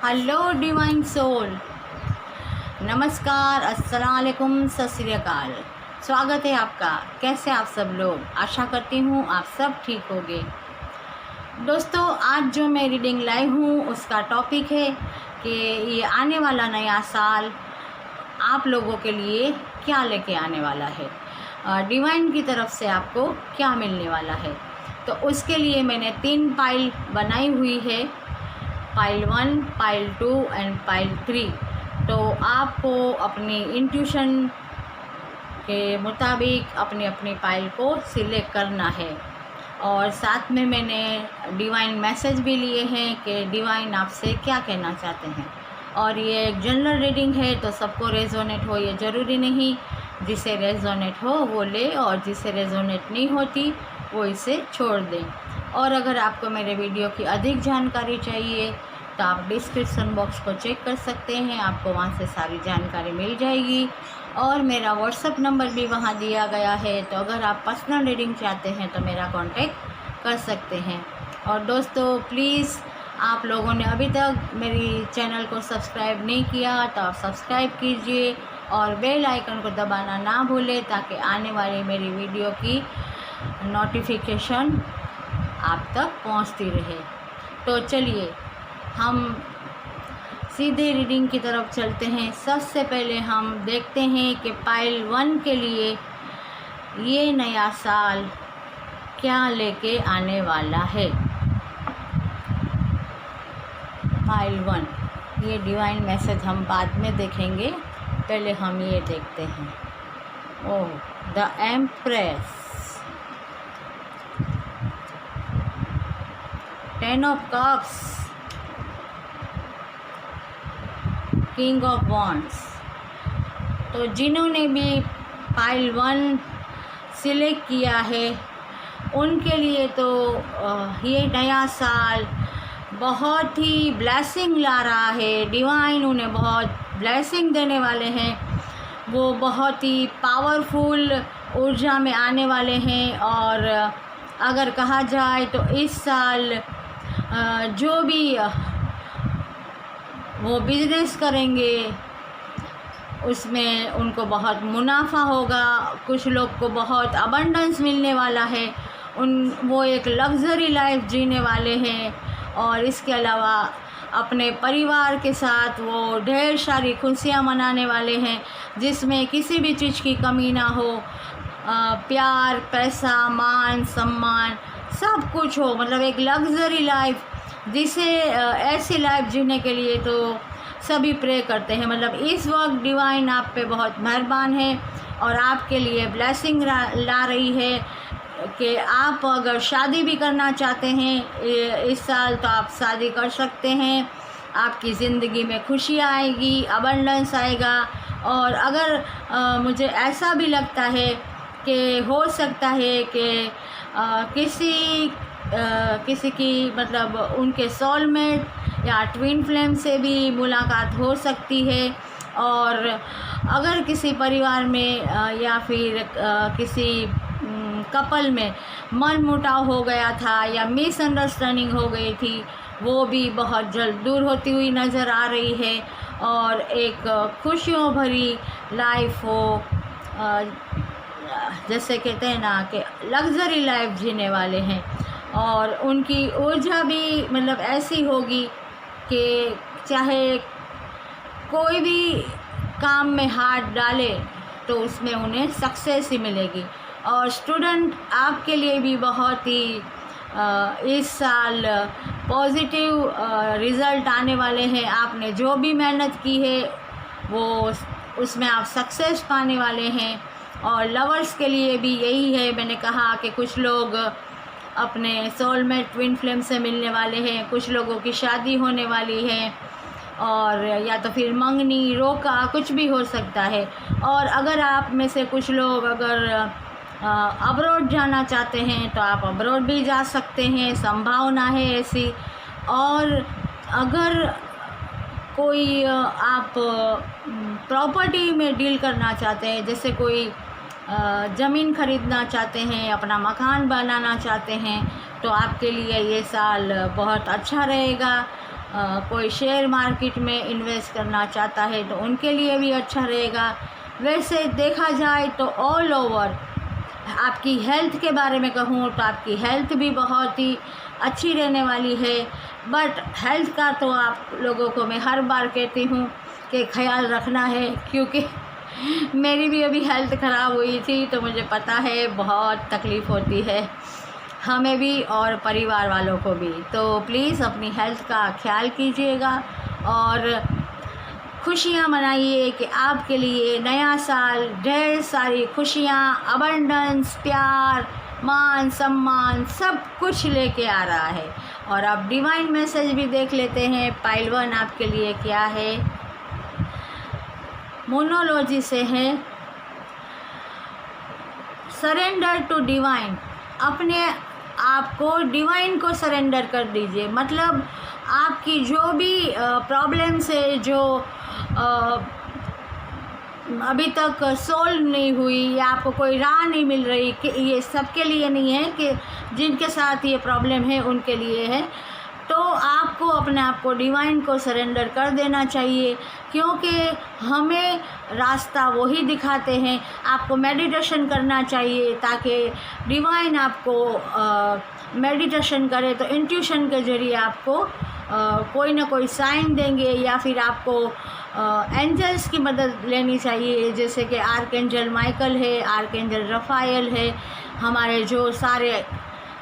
Hello divine soul, नमस्कार, अस्सलाम वालेकुम, सत श्री अकाल। स्वागत है आपका। कैसे आप सब लोग? आशा करती हूँ आप सब ठीक होंगे। दोस्तों, आज जो मैं रीडिंग लाई हूँ उसका टॉपिक है कि ये आने वाला नया साल आप लोगों के लिए क्या लेके आने वाला है, डिवाइन की तरफ से आपको क्या मिलने वाला है। तो उसके लिए मैंने 3 पाइल बनाई हुई है, पाइल 1, पाइल 2 एंड पाइल 3। तो आपको अपनी इंट्यूशन के मुताबिक अपनी अपनी पाइल को सिलेक्ट करना है। और साथ में मैंने डिवाइन मैसेज भी लिए हैं कि डिवाइन आपसे क्या कहना चाहते हैं। और ये एक जनरल रीडिंग है, तो सबको रेजोनेट हो ये ज़रूरी नहीं। जिसे रेजोनेट हो वो ले, और जिसे रेजोनेट नहीं होती वो इसे छोड़ दें। और अगर आपको मेरे वीडियो की अधिक जानकारी चाहिए तो आप डिस्क्रिप्शन बॉक्स को चेक कर सकते हैं, आपको वहां से सारी जानकारी मिल जाएगी। और मेरा व्हाट्सअप नंबर भी वहां दिया गया है, तो अगर आप पर्सनल रीडिंग चाहते हैं तो मेरा कांटेक्ट कर सकते हैं। और दोस्तों, प्लीज़ आप लोगों ने अभी तक मेरी चैनल को सब्सक्राइब नहीं किया तो आप सब्सक्राइब कीजिए और बेल आइकन को दबाना ना भूलें, ताकि आने वाली मेरी वीडियो की नोटिफिकेशन आप तक पहुंचती रहे। तो चलिए हम सीधे रीडिंग की तरफ चलते हैं। सबसे पहले हम देखते हैं कि पाइल 1 के लिए ये नया साल क्या लेके आने वाला है। पाइल 1, ये डिवाइन मैसेज हम बाद में देखेंगे, पहले हम ये देखते हैं। Oh, the empress, 10 of cups, king of wands. तो जिन्होंने भी पाइल 1 सिलेक्ट किया है उनके लिए तो ये नया साल बहुत ही ब्लेसिंग ला रहा है। डिवाइन उन्हें बहुत ब्लेसिंग देने वाले हैं। वो बहुत ही पावरफुल ऊर्जा में आने वाले हैं। और अगर कहा जाए तो इस साल जो भी वो बिजनेस करेंगे उसमें उनको बहुत मुनाफा होगा। कुछ लोग को बहुत अबंडेंस मिलने वाला है। वो एक लग्जरी लाइफ जीने वाले हैं। और इसके अलावा अपने परिवार के साथ वो ढेर सारी खुशियाँ मनाने वाले हैं, जिसमें किसी भी चीज़ की कमी ना हो। प्यार, पैसा, मान सम्मान सब कुछ हो, मतलब एक लग्जरी लाइफ, जिसे ऐसी लाइफ जीने के लिए तो सभी प्रे करते हैं। मतलब इस वक्त डिवाइन आप पे बहुत मेहरबान है और आपके लिए ब्लेसिंग ला रही है कि आप अगर शादी भी करना चाहते हैं इस साल तो आप शादी कर सकते हैं। आपकी ज़िंदगी में खुशी आएगी, अबंडेंस आएगा। और अगर मुझे ऐसा भी लगता है कि हो सकता है कि किसी की मतलब उनके सोलमेट या ट्विन फ्लेम से भी मुलाकात हो सकती है। और अगर किसी परिवार में या फिर किसी कपल में मन मुटाव हो गया था या मिसअंडरस्टैंडिंग हो गई थी, वो भी बहुत जल्द दूर होती हुई नज़र आ रही है। और एक खुशियों भरी लाइफ हो, जैसे कहते हैं ना कि लग्जरी लाइफ जीने वाले हैं। और उनकी ऊर्जा भी मतलब ऐसी होगी कि चाहे कोई भी काम में हाथ डाले तो उसमें उन्हें सक्सेस ही मिलेगी। और स्टूडेंट आपके लिए भी बहुत ही इस साल पॉजिटिव रिज़ल्ट आने वाले हैं। आपने जो भी मेहनत की है वो उसमें आप सक्सेस पाने वाले हैं। और लवर्स के लिए भी यही है। मैंने कहा कि कुछ लोग अपने सोलमेट ट्विन फ्लेम से मिलने वाले हैं, कुछ लोगों की शादी होने वाली है, और या तो फिर मंगनी, रोका, कुछ भी हो सकता है। और अगर आप में से कुछ लोग अगर अब्रॉड जाना चाहते हैं तो आप अब्रॉड भी जा सकते हैं, संभावना है ऐसी। और अगर कोई आप प्रॉपर्टी में डील करना चाहते हैं, जैसे कोई ज़मीन ख़रीदना चाहते हैं, अपना मकान बनाना चाहते हैं, तो आपके लिए ये साल बहुत अच्छा रहेगा। कोई शेयर मार्केट में इन्वेस्ट करना चाहता है तो उनके लिए भी अच्छा रहेगा। वैसे देखा जाए तो ऑल ओवर आपकी हेल्थ के बारे में कहूँ तो आपकी हेल्थ भी बहुत ही अच्छी रहने वाली है। बट हेल्थ का तो आप लोगों को मैं हर बार कहती हूँ कि ख्याल रखना है, क्योंकि मेरी भी अभी हेल्थ ख़राब हुई थी तो मुझे पता है बहुत तकलीफ़ होती है हमें भी और परिवार वालों को भी। तो प्लीज़ अपनी हेल्थ का ख्याल कीजिएगा और खुशियाँ मनाइए कि आपके लिए नया साल ढेर सारी खुशियाँ, अबंडेंस, प्यार, मान सम्मान सब कुछ लेके आ रहा है। और अब डिवाइन मैसेज भी देख लेते हैं। पाइल 1 आपके लिए क्या है, मोनोलॉजी से है। सरेंडर टू डिवाइन, अपने आप को डिवाइन को सरेंडर कर दीजिए। मतलब आपकी जो भी प्रॉब्लम्स है, जो अभी तक सोल्व नहीं हुई या आपको कोई राह नहीं मिल रही, कि ये सबके लिए नहीं है, कि जिनके साथ ये प्रॉब्लम है उनके लिए है। तो आपको अपने आप को डिवाइन को सरेंडर कर देना चाहिए, क्योंकि हमें रास्ता वही दिखाते हैं। आपको मेडिटेशन करना चाहिए ताकि डिवाइन आपको मेडिटेशन करे तो इंट्यूशन के ज़रिए आपको कोई ना कोई साइन देंगे, या फिर आपको एंजल्स की मदद लेनी चाहिए, जैसे कि आर्कएंजल माइकल है, आर्कएंजल रफ़ाएल है। हमारे जो सारे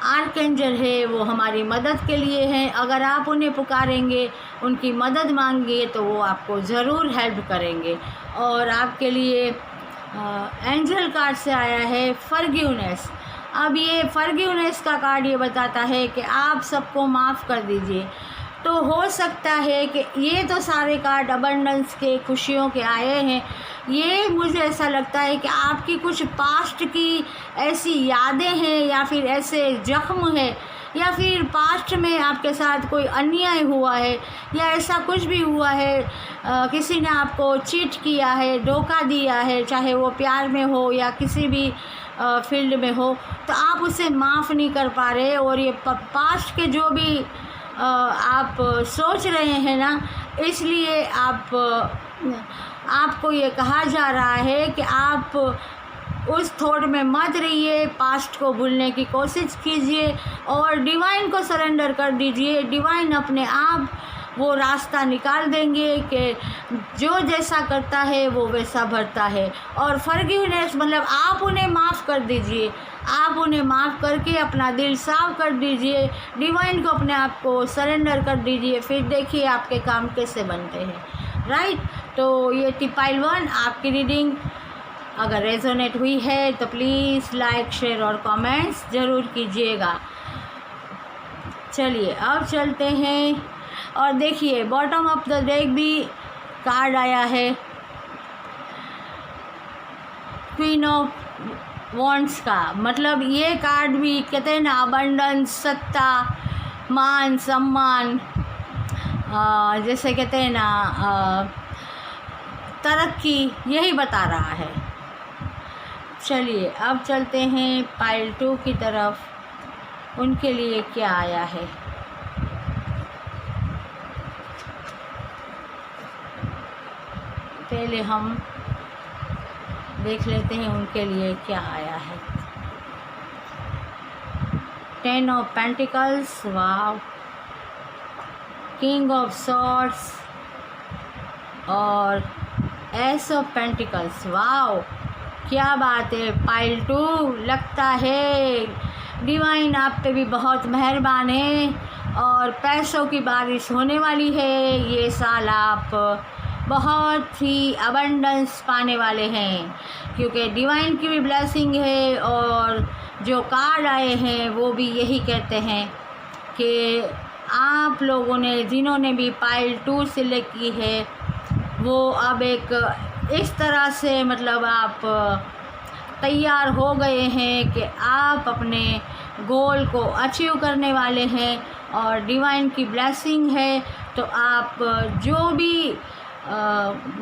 आर्कएंजल है वो हमारी मदद के लिए हैं। अगर आप उन्हें पुकारेंगे, उनकी मदद मांगिए तो वो आपको ज़रूर हेल्प करेंगे। और आपके लिए एंजल कार्ड से आया है फॉरगिवनेस। अब ये फॉरगिवनेस का कार्ड ये बताता है कि आप सबको माफ़ कर दीजिए। तो हो सकता है कि ये तो सारे कार्ड अबंडेंस के, खुशियों के आए हैं। ये मुझे ऐसा लगता है कि आपकी कुछ पास्ट की ऐसी यादें हैं, या फिर ऐसे जख्म है, या फिर पास्ट में आपके साथ कोई अन्याय हुआ है, या ऐसा कुछ भी हुआ है, किसी ने आपको चीट किया है, धोखा दिया है, चाहे वो प्यार में हो या किसी भी फील्ड में हो, तो आप उसे माफ़ नहीं कर पा रहे। और ये पास्ट के जो भी आप सोच रहे हैं ना, इसलिए आपको ये कहा जा रहा है कि आप उस थॉट में मत रहिए, पास्ट को भूलने की कोशिश कीजिए और डिवाइन को सरेंडर कर दीजिए। डिवाइन अपने आप वो रास्ता निकाल देंगे कि जो जैसा करता है वो वैसा भरता है। और फॉरगिवनेस मतलब आप उन्हें माफ़ कर दीजिए, आप उन्हें माफ़ करके अपना दिल साफ कर दीजिए, डिवाइन को अपने आप को सरेंडर कर दीजिए। फिर देखिए आपके काम कैसे बनते हैं। राइट, तो ये थी पाइल 1 आपकी रीडिंग। अगर रेजोनेट हुई है तो प्लीज़ लाइक, शेयर और कमेंट्स ज़रूर कीजिएगा। चलिए अब चलते हैं और देखिए बॉटम ऑफ द डेक भी कार्ड आया है, क्वीन ऑफ वॉन्ड्स का। मतलब ये कार्ड भी कहते हैं ना अबंडेंस, सत्ता, मान सम्मान, जैसे कहते हैं ना तरक्की, यही बता रहा है। चलिए अब चलते हैं पाइल 2 की तरफ, उनके लिए क्या आया है। पहले हम देख लेते हैं उनके लिए क्या आया है। 10 of pentacles, wow, king of swords और एस ऑफ पेंटिकल्स। वाव, क्या बात है पाइल 2, लगता है डिवाइन आप पे भी बहुत मेहरबान है और पैसों की बारिश होने वाली है। ये साल आप बहुत ही अबंडेंस पाने वाले हैं, क्योंकि डिवाइन की भी ब्लेसिंग है। और जो कार्ड आए हैं वो भी यही कहते हैं कि आप लोगों ने, जिन्होंने भी पाइल 2 सिलेक्ट की है, वो अब एक इस तरह से मतलब आप तैयार हो गए हैं कि आप अपने गोल को अचीव करने वाले हैं। और डिवाइन की ब्लेसिंग है तो आप जो भी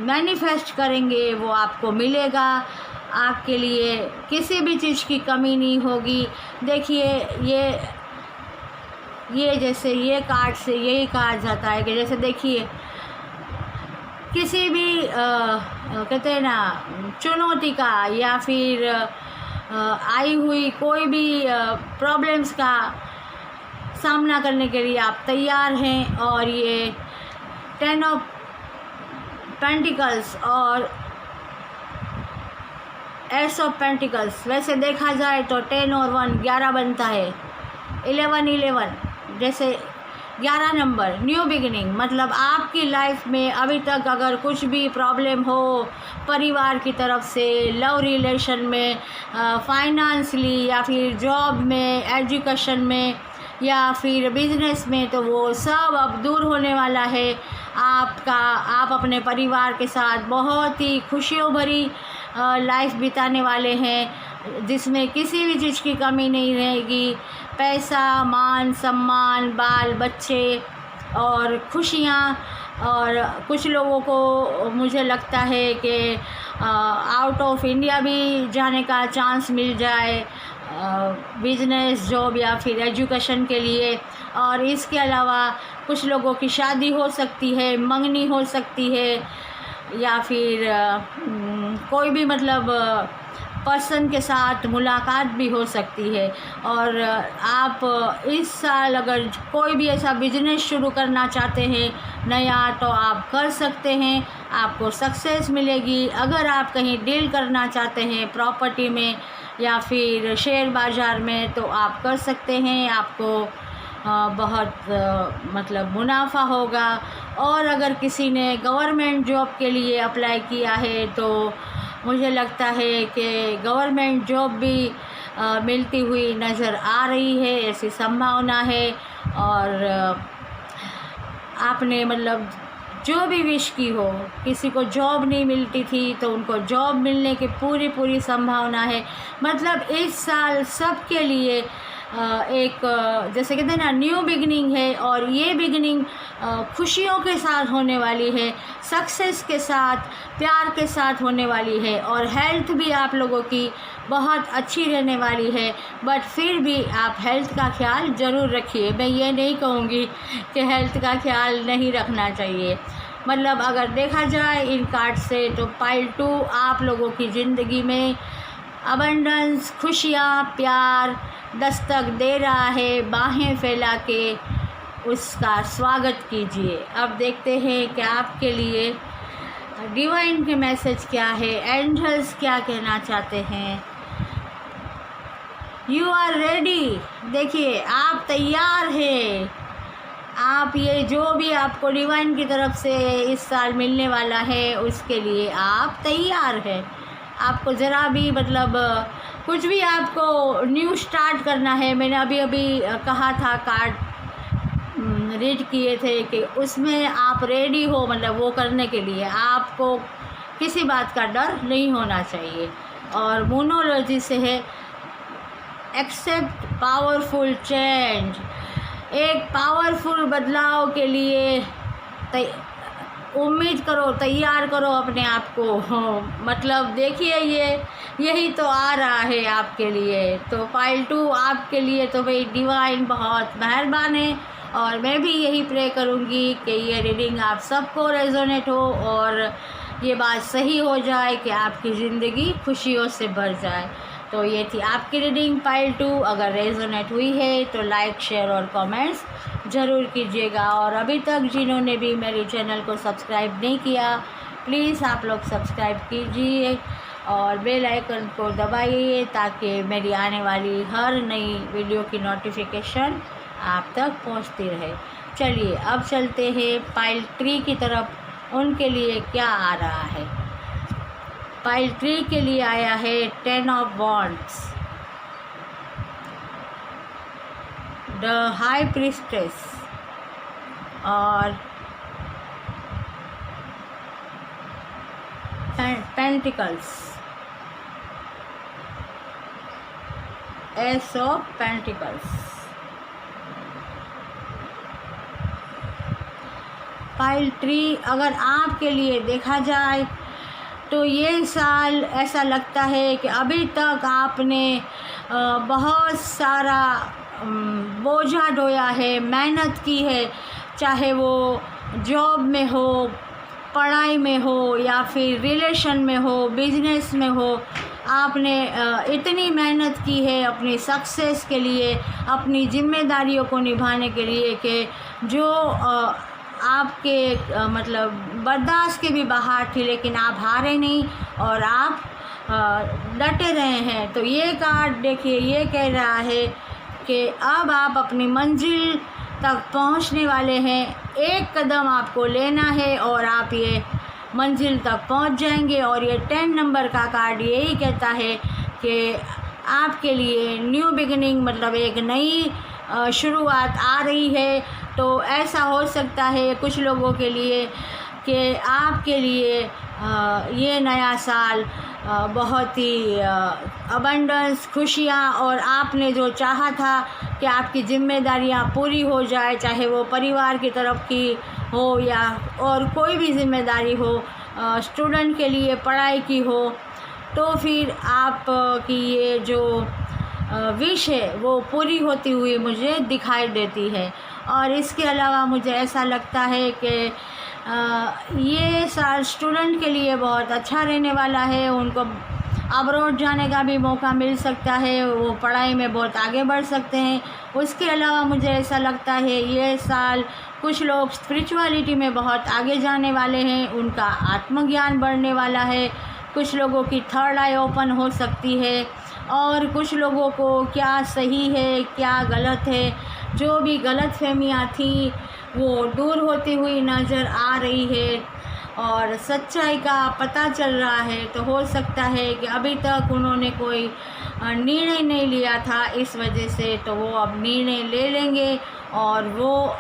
मैनिफेस्ट करेंगे वो आपको मिलेगा। आपके लिए किसी भी चीज़ की कमी नहीं होगी। देखिए ये ये जैसे ये कार्ड से यही कहा जाता है कि जैसे देखिए किसी भी कहते हैं ना चुनौती का या फिर आई हुई कोई भी प्रॉब्लम्स का सामना करने के लिए आप तैयार हैं। और ये 10 ऑफ पेंटिकल्स और एस ऑफ पेंटिकल्स, वैसे देखा जाए तो 10 और 1 11 बनता है। 11 जैसे 11 नंबर न्यू बिगिनिंग, मतलब आपकी लाइफ में अभी तक अगर कुछ भी प्रॉब्लम हो परिवार की तरफ से, लव रिलेशन में, फाइनेंशियली या फिर जॉब में, एजुकेशन में या फिर बिजनेस में, तो वो सब अब दूर होने वाला है। आप अपने परिवार के साथ बहुत ही खुशियों भरी लाइफ बिताने वाले हैं जिसमें किसी भी चीज़ की कमी नहीं रहेगी। पैसा, मान सम्मान, बाल बच्चे और खुशियाँ। और कुछ लोगों को मुझे लगता है कि आउट ऑफ इंडिया भी जाने का चांस मिल जाए बिजनेस, जॉब या फिर एजुकेशन के लिए। और इसके अलावा कुछ लोगों की शादी हो सकती है, मंगनी हो सकती है या फिर कोई भी मतलब पर्सन के साथ मुलाकात भी हो सकती है। और आप इस साल अगर कोई भी ऐसा बिजनेस शुरू करना चाहते हैं नया तो आप कर सकते हैं, आपको सक्सेस मिलेगी। अगर आप कहीं डील करना चाहते हैं प्रॉपर्टी में या फिर शेयर बाज़ार में तो आप कर सकते हैं, आपको बहुत मतलब मुनाफा होगा। और अगर किसी ने गवर्नमेंट जॉब के लिए अप्लाई किया है तो मुझे लगता है कि गवर्नमेंट जॉब भी मिलती हुई नज़र आ रही है, ऐसी संभावना है। और आपने मतलब जो भी विश की हो, किसी को जॉब नहीं मिलती थी तो उनको जॉब मिलने की पूरी संभावना है। मतलब इस साल सबके लिए एक जैसे कहते हैं ना न्यू बिगिनिंग है। और ये बिगिनिंग खुशियों के साथ होने वाली है, सक्सेस के साथ, प्यार के साथ होने वाली है। और हेल्थ भी आप लोगों की बहुत अच्छी रहने वाली है। बट फिर भी आप हेल्थ का ख्याल ज़रूर रखिए। मैं ये नहीं कहूँगी कि हेल्थ का ख्याल नहीं रखना चाहिए। मतलब अगर देखा जाए इन कार्ड से तो पाइल 2 आप लोगों की ज़िंदगी में अबंडेंस, खुशियाँ, प्यार दस्तक दे रहा है। बाहें फैला के उसका स्वागत कीजिए। अब देखते हैं कि आपके लिए डिवाइन के मैसेज क्या है, एंजल्स क्या कहना चाहते हैं। यू आर रेडी, देखिए आप तैयार हैं। आप ये जो भी आपको डिवाइन की तरफ से इस साल मिलने वाला है उसके लिए आप तैयार हैं। आपको ज़रा भी मतलब कुछ भी आपको न्यू स्टार्ट करना है, मैंने अभी कहा था कार्ड रीड किए थे कि उसमें आप रेडी हो, मतलब वो करने के लिए आपको किसी बात का डर नहीं होना चाहिए। और मोनोलॉजी से है एक्सेप्ट पावरफुल चेंज, एक पावरफुल बदलाव के लिए उम्मीद करो, तैयार करो अपने आप को। मतलब देखिए यही तो आ रहा है आपके लिए। तो पाइल 2 आपके लिए तो भाई डिवाइन बहुत मेहरबान है। और मैं भी यही प्रे करूँगी कि ये रीडिंग आप सबको रेजोनेट हो और ये बात सही हो जाए कि आपकी ज़िंदगी खुशियों से भर जाए। तो ये थी आपकी रीडिंग पाइल 2। अगर रेजोनेट हुई है तो लाइक, शेयर और कमेंट्स ज़रूर कीजिएगा। और अभी तक जिन्होंने भी मेरे चैनल को सब्सक्राइब नहीं किया प्लीज़ आप लोग सब्सक्राइब कीजिए और बेल आइकन को दबाइए ताकि मेरी आने वाली हर नई वीडियो की नोटिफिकेशन आप तक पहुंचती रहे। चलिए अब चलते हैं पाइल 3 की तरफ, उनके लिए क्या आ रहा है। पाइल 3 के लिए आया है 10 of wands, the high priestess और pentacles, ace of pentacles. Pile 3 अगर आपके लिए देखा जाए तो ये साल ऐसा लगता है कि अभी तक आपने बहुत सारा बोझा ढोया है, मेहनत की है, चाहे वो जॉब में हो, पढ़ाई में हो या फिर रिलेशन में हो, बिजनेस में हो, आपने इतनी मेहनत की है अपनी सक्सेस के लिए, अपनी जिम्मेदारियों को निभाने के लिए कि जो आपके मतलब बर्दाश्त के भी बाहर थी, लेकिन आप हारे नहीं और आप डटे रहे हैं। तो ये कार्ड देखिए, ये कह रहा है कि अब आप अपनी मंजिल तक पहुंचने वाले हैं। एक कदम आपको लेना है और आप ये मंजिल तक पहुंच जाएंगे। और ये 10 नंबर का कार्ड यही कहता है कि आपके लिए न्यू बिगिनिंग मतलब एक नई शुरुआत आ रही है। तो ऐसा हो सकता है कुछ लोगों के लिए कि आपके लिए ये नया साल बहुत ही अबंडेंस, खुशियाँ और आपने जो चाहा था कि आपकी ज़िम्मेदारियाँ पूरी हो जाए, चाहे वो परिवार की तरफ की हो या और कोई भी ज़िम्मेदारी हो, स्टूडेंट के लिए पढ़ाई की हो, तो फिर आप की ये जो विश है वो पूरी होती हुई मुझे दिखाई देती है। और इसके अलावा मुझे ऐसा लगता है कि ये साल स्टूडेंट के लिए बहुत अच्छा रहने वाला है। उनको अब्रॉड जाने का भी मौका मिल सकता है, वो पढ़ाई में बहुत आगे बढ़ सकते हैं। उसके अलावा मुझे ऐसा लगता है ये साल कुछ लोग स्पिरिचुअलिटी में बहुत आगे जाने वाले हैं, उनका आत्मज्ञान बढ़ने वाला है। कुछ लोगों की थर्ड आई ओपन हो सकती है और कुछ लोगों को क्या सही है क्या गलत है, जो भी गलत फहमियाँ थी वो दूर होती हुई नज़र आ रही है और सच्चाई का पता चल रहा है। तो हो सकता है कि अभी तक उन्होंने कोई निर्णय नहीं लिया था, इस वजह से तो वो अब निर्णय ले लेंगे और वो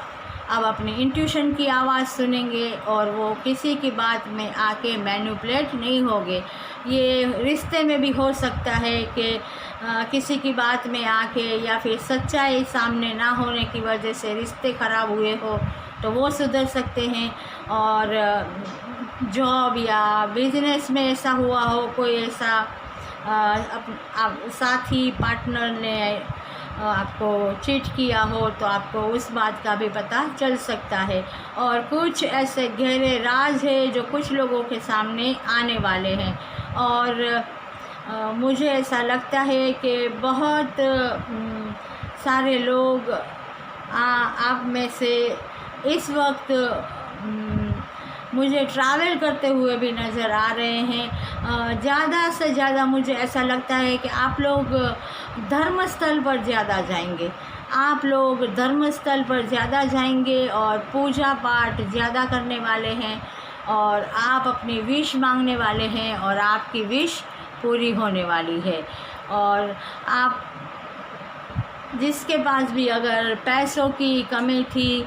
अब अपनी इंट्यूशन की आवाज़ सुनेंगे और वो किसी की बात में आके मैनिपुलेट नहीं होंगे। ये रिश्ते में भी हो सकता है कि किसी की बात में आके या फिर सच्चाई सामने ना होने की वजह से रिश्ते ख़राब हुए हो तो वो सुधर सकते हैं। और जॉब या बिजनेस में ऐसा हुआ हो, कोई ऐसा साथी पार्टनर ने आपको चीट किया हो तो आपको उस बात का भी पता चल सकता है। और कुछ ऐसे गहरे राज है जो कुछ लोगों के सामने आने वाले हैं। और मुझे ऐसा लगता है कि बहुत सारे लोग आप में से इस वक्त मुझे ट्रैवल करते हुए भी नज़र आ रहे हैं। ज़्यादा से ज़्यादा मुझे ऐसा लगता है कि आप लोग धर्मस्थल पर ज़्यादा जाएंगे, आप लोग धर्मस्थल पर ज़्यादा जाएंगे और पूजा पाठ ज़्यादा करने वाले हैं और आप अपनी विश मांगने वाले हैं और आपकी विश पूरी होने वाली है। और आप जिसके पास भी अगर पैसों की कमी थी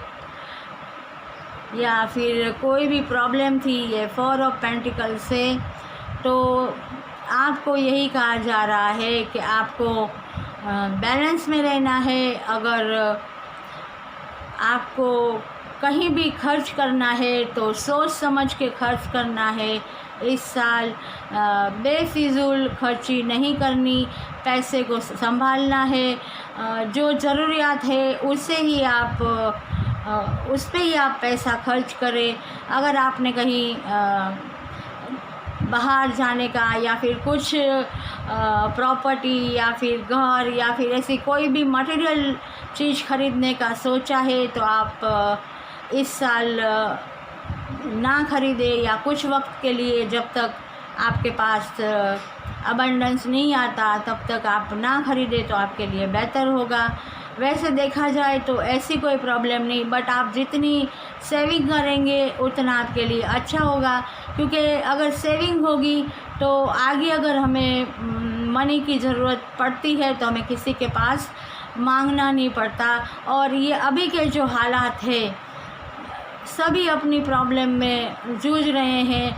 या फिर कोई भी प्रॉब्लम थी ये 4 ऑफ पेंटिकल से, तो आपको यही कहा जा रहा है कि आपको बैलेंस में रहना है। अगर आपको कहीं भी खर्च करना है तो सोच समझ के खर्च करना है। इस साल बेफिजूल खर्ची नहीं करनी, पैसे को संभालना है। जो ज़रूरियात है उसे ही आप उस पे ही आप पैसा खर्च करें। अगर आपने कहीं बाहर जाने का या फिर कुछ प्रॉपर्टी या फिर घर या फिर ऐसी कोई भी मटेरियल चीज़ खरीदने का सोचा है तो आप इस साल ना खरीदें या कुछ वक्त के लिए, जब तक आपके पास अबंडेंस नहीं आता तब तक आप ना खरीदें तो आपके लिए बेहतर होगा। वैसे देखा जाए तो ऐसी कोई प्रॉब्लम नहीं, बट आप जितनी सेविंग करेंगे उतना आपके लिए अच्छा होगा। क्योंकि अगर सेविंग होगी तो आगे अगर हमें मनी की ज़रूरत पड़ती है तो हमें किसी के पास मांगना नहीं पड़ता। और ये अभी के जो हालात है सभी अपनी प्रॉब्लम में जूझ रहे हैं,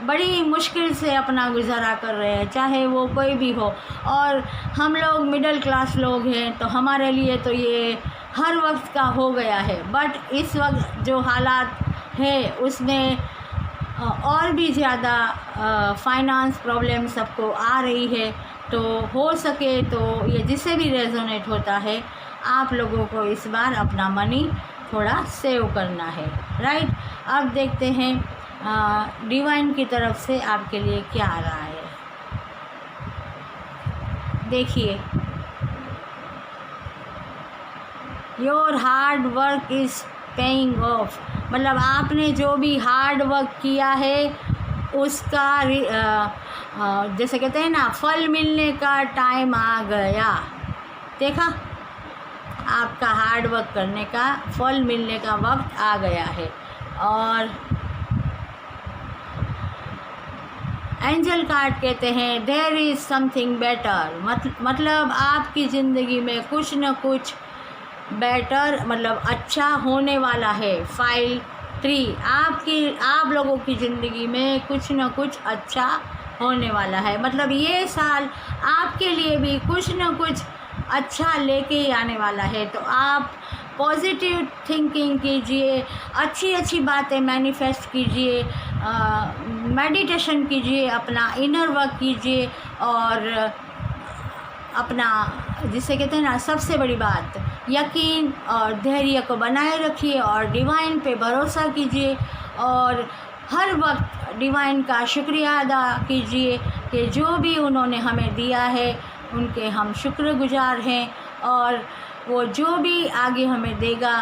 बड़ी मुश्किल से अपना गुजारा कर रहे हैं, चाहे वो कोई भी हो। और हम लोग मिडिल क्लास लोग हैं तो हमारे लिए तो ये हर वक्त का हो गया है। बट इस वक्त जो हालात है उसमें और भी ज़्यादा फाइनेंस प्रॉब्लम सबको आ रही है। तो हो सके तो ये जिससे भी रेजोनेट होता है, आप लोगों को इस बार अपना मनी थोड़ा सेव करना है, राइट। अब देखते हैं डिवाइन की तरफ से आपके लिए क्या आ रहा है। देखिए, your hard work is paying off, मतलब आपने जो भी हार्ड वर्क किया है उसका जैसे कहते हैं ना, फल मिलने का टाइम आ गया। देखा, आपका हार्ड वर्क करने का फल मिलने का वक्त आ गया है। और एंजल कार्ड कहते हैं देयर इज़ समथिंग बेटर, मतलब आपकी ज़िंदगी में कुछ न कुछ बेटर, मतलब अच्छा होने वाला है। फाइल 3, आप लोगों की ज़िंदगी में कुछ न कुछ अच्छा होने वाला है। मतलब ये साल आपके लिए भी कुछ न कुछ अच्छा लेके ही आने वाला है। तो आप पॉजिटिव थिंकिंग कीजिए, अच्छी अच्छी बातें मैनिफेस्ट कीजिए, मेडिटेशन कीजिए, अपना इनर वर्क कीजिए, और अपना जिसे कहते हैं ना, सबसे बड़ी बात यकीन और धैर्य को बनाए रखिए और डिवाइन पे भरोसा कीजिए। और हर वक्त डिवाइन का शुक्रिया अदा कीजिए कि जो भी उन्होंने हमें दिया है उनके हम शुक्रगुजार हैं, और वो जो भी आगे हमें देगा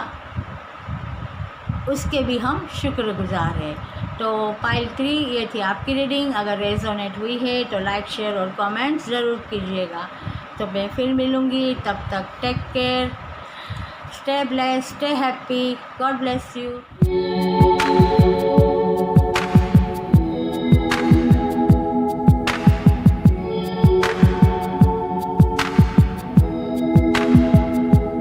उसके भी हम शुक्रगुजार हैं। तो पाइल 3 ये थी आपकी रीडिंग। अगर रेजोनेट हुई है तो लाइक, शेयर और कमेंट्स ज़रूर कीजिएगा। तो मैं फिर मिलूँगी, तब तक take care, stay blessed, stay happy, God bless you.